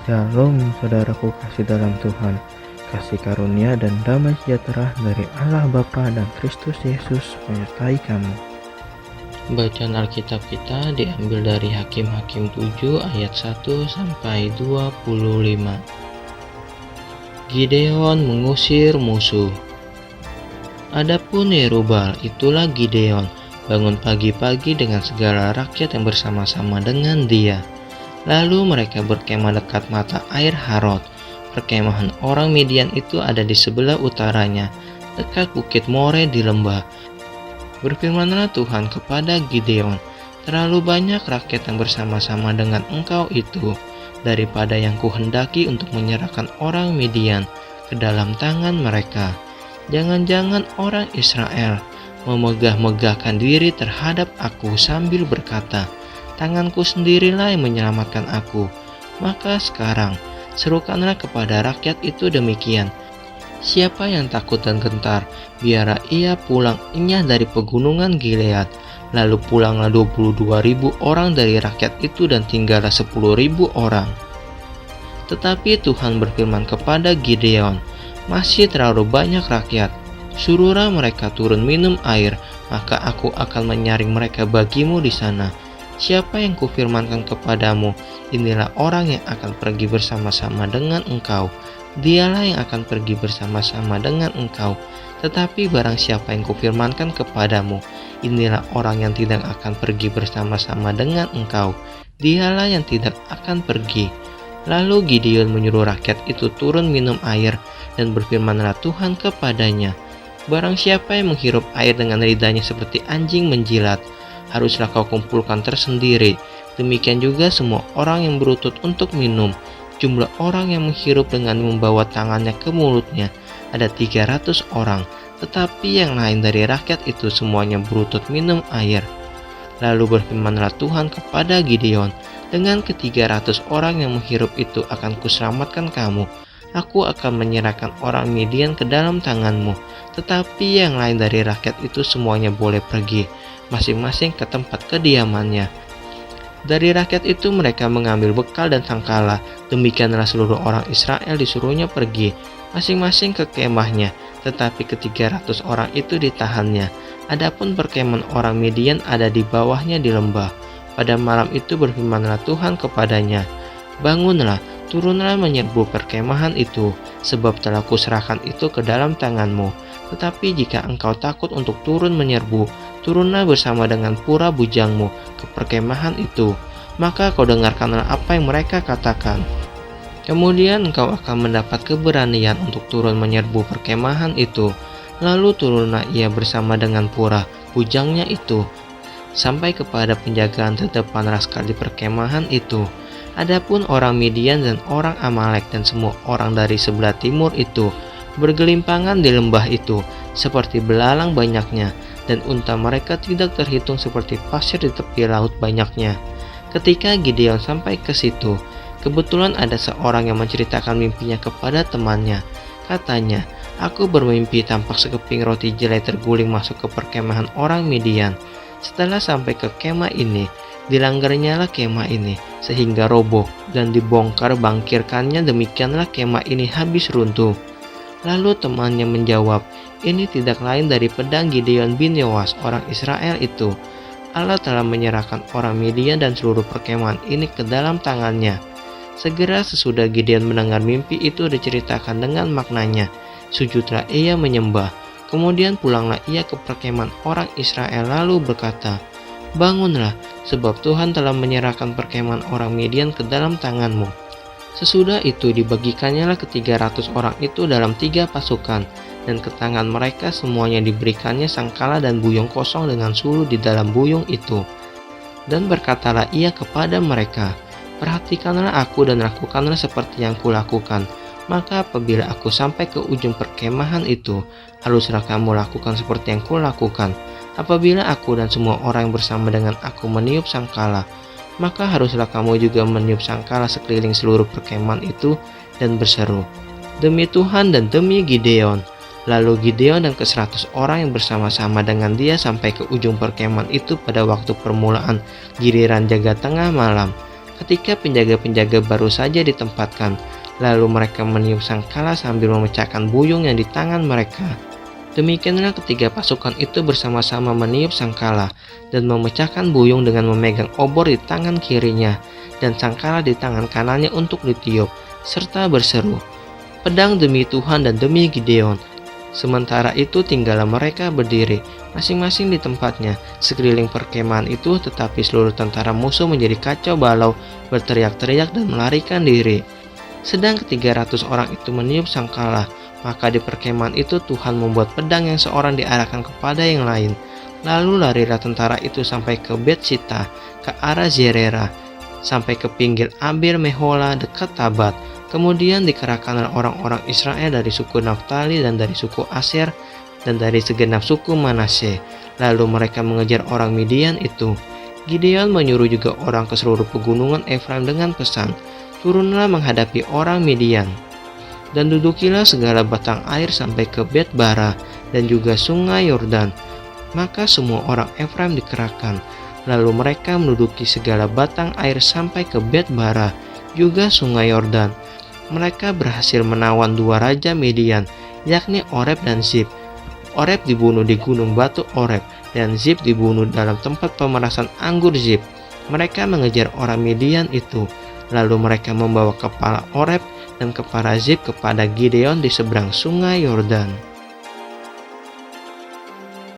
Shalom saudaraku kasih dalam Tuhan, kasih karunia dan damai sejahtera dari Allah Bapa dan Kristus Yesus menyertai kamu. Bacaan Alkitab kita diambil dari Hakim-Hakim 7 ayat 1 sampai 25. Gideon mengusir musuh. Adapun Yerubal, itulah Gideon, bangun pagi-pagi dengan segala rakyat yang bersama-sama dengan dia. Lalu mereka berkemah dekat mata air Harod. Perkemahan orang Midian itu ada di sebelah utaranya, dekat bukit More di lembah. Berfirmanlah Tuhan kepada Gideon, terlalu banyak rakyat yang bersama-sama dengan engkau itu, daripada yang kuhendaki untuk menyerahkan orang Midian ke dalam tangan mereka. Jangan-jangan orang Israel memegah-megahkan diri terhadap aku sambil berkata, tanganku sendirilah yang menyelamatkan aku. Maka sekarang serukanlah kepada rakyat itu demikian. Siapa yang takut dan gentar, biarlah ia pulang enyah dari pegunungan Gilead. Lalu pulanglah 22.000 orang dari rakyat itu dan tinggallah 10.000 orang. Tetapi Tuhan berfirman kepada Gideon, masih terlalu banyak rakyat. Suruhlah mereka turun minum air, maka aku akan menyaring mereka bagimu di sana. Siapa yang kufirmankan kepadamu, inilah orang yang akan pergi bersama-sama dengan engkau. Dialah yang akan pergi bersama-sama dengan engkau. Tetapi barang siapa yang kufirmankan kepadamu, inilah orang yang tidak akan pergi bersama-sama dengan engkau. Dialah yang tidak akan pergi. Lalu Gideon menyuruh rakyat itu turun minum air, dan berfirmanlah Tuhan kepadanya, barang siapa yang menghirup air dengan lidahnya seperti anjing menjilat, haruslah kau kumpulkan tersendiri. Demikian juga semua orang yang berlutut untuk minum. Jumlah orang yang menghirup dengan membawa tangannya ke mulutnya ada 300 orang, tetapi yang lain dari rakyat itu semuanya berlutut minum air. Lalu berfirmanlah Tuhan kepada Gideon, dengan ke-300 orang yang menghirup itu akan kuselamatkan kamu. Aku akan menyerahkan orang Midian ke dalam tanganmu, tetapi yang lain dari rakyat itu semuanya boleh pergi, masing-masing ke tempat kediamannya. Dari rakyat itu mereka mengambil bekal dan sangkala. Demikianlah seluruh orang Israel disuruhnya pergi, masing-masing ke kemahnya, tetapi ke-300 orang itu ditahannya. Adapun perkemahan orang Midian ada di bawahnya di lembah. Pada malam itu berfirmanlah Tuhan kepadanya, bangunlah, turunlah menyerbu perkemahan itu, sebab telah kuserahkan itu ke dalam tanganmu. Tetapi jika engkau takut untuk turun menyerbu, turunlah bersama dengan pura bujangmu ke perkemahan itu, maka kau dengarkanlah apa yang mereka katakan. Kemudian engkau akan mendapat keberanian untuk turun menyerbu perkemahan itu. Lalu turunlah ia bersama dengan pura bujangnya itu, sampai kepada penjagaan terdepan laskar di perkemahan itu. Adapun orang Midian dan orang Amalek dan semua orang dari sebelah timur itu bergelimpangan di lembah itu seperti belalang banyaknya, dan unta mereka tidak terhitung seperti pasir di tepi laut banyaknya. Ketika Gideon sampai ke situ, kebetulan ada seorang yang menceritakan mimpinya kepada temannya. Katanya, aku bermimpi tampak sekeping roti jelai terguling masuk ke perkemahan orang Midian. Setelah sampai ke kemah ini, dilanggernyalah kemah ini sehingga roboh, dan dibongkar bangkirkannya, demikianlah kemah ini habis runtuh. Lalu temannya menjawab, ini tidak lain dari pedang Gideon bin Yoas orang Israel itu. Allah telah menyerahkan orang Midian dan seluruh perkemahan ini ke dalam tangannya. Segera sesudah Gideon mendengar mimpi itu diceritakan dengan maknanya, sujudlah ia menyembah. Kemudian pulanglah ia ke perkemahan orang Israel lalu berkata, bangunlah, sebab Tuhan telah menyerahkan perkemahan orang Midian ke dalam tanganmu. Sesudah itu dibagikannya ke-300 orang itu dalam 3 pasukan, dan ke tangan mereka semuanya diberikannya sangkala dan buyung kosong dengan suluh di dalam buyung itu. Dan berkatalah ia kepada mereka, perhatikanlah aku dan lakukanlah seperti yang kulakukan. Maka apabila aku sampai ke ujung perkemahan itu, haruslah kamu lakukan seperti yang kulakukan. Apabila aku dan semua orang yang bersama dengan aku meniup sangkala, maka haruslah kamu juga meniup sangkala sekeliling seluruh perkemahan itu dan berseru, demi Tuhan dan demi Gideon. Lalu Gideon dan ke-100 orang yang bersama-sama dengan dia sampai ke ujung perkemahan itu pada waktu permulaan giliran jaga tengah malam. ketika penjaga-penjaga baru saja ditempatkan. Lalu mereka meniup sangkala sambil memecahkan buyung yang di tangan mereka. Demikianlah ketiga pasukan itu bersama-sama meniup sangkala dan memecahkan buyung dengan memegang obor di tangan kirinya dan sangkala di tangan kanannya untuk ditiup, serta berseru, "Pedang demi Tuhan dan demi Gideon." Sementara itu tinggallah mereka berdiri, masing-masing di tempatnya, sekeliling perkemahan itu, tetapi seluruh tentara musuh menjadi kacau balau, berteriak-teriak dan melarikan diri. Sedang 300 orang itu meniup sangkala, maka di perkemahan itu Tuhan membuat pedang yang seorang diarahkan kepada yang lain. Lalu larilah tentara itu sampai ke Bet-Sita, ke arah Zerera, sampai ke pinggir Abir Mehola dekat Tabat. Kemudian dikerahkanlah orang-orang Israel dari suku Naftali dan dari suku Aser dan dari segenap suku Manasye. Lalu mereka mengejar orang Midian itu. Gideon menyuruh juga orang ke seluruh pegunungan Efraim dengan pesan, "Turunlah menghadapi orang Midian." Dan dudukilah segala batang air sampai ke Bet-Bara dan juga sungai Yordan. Maka semua orang Efraim dikerahkan. Lalu mereka menduduki segala batang air sampai ke Bet-Bara, juga sungai Yordan. Mereka berhasil menawan dua raja Midian, yakni Oreb dan Zib. Oreb dibunuh di gunung batu Oreb, dan Zib dibunuh dalam tempat pemerasan anggur Zib. Mereka mengejar orang Midian itu. Lalu mereka membawa kepala Oreb dan kepala Zib kepada Gideon di seberang sungai Yordan.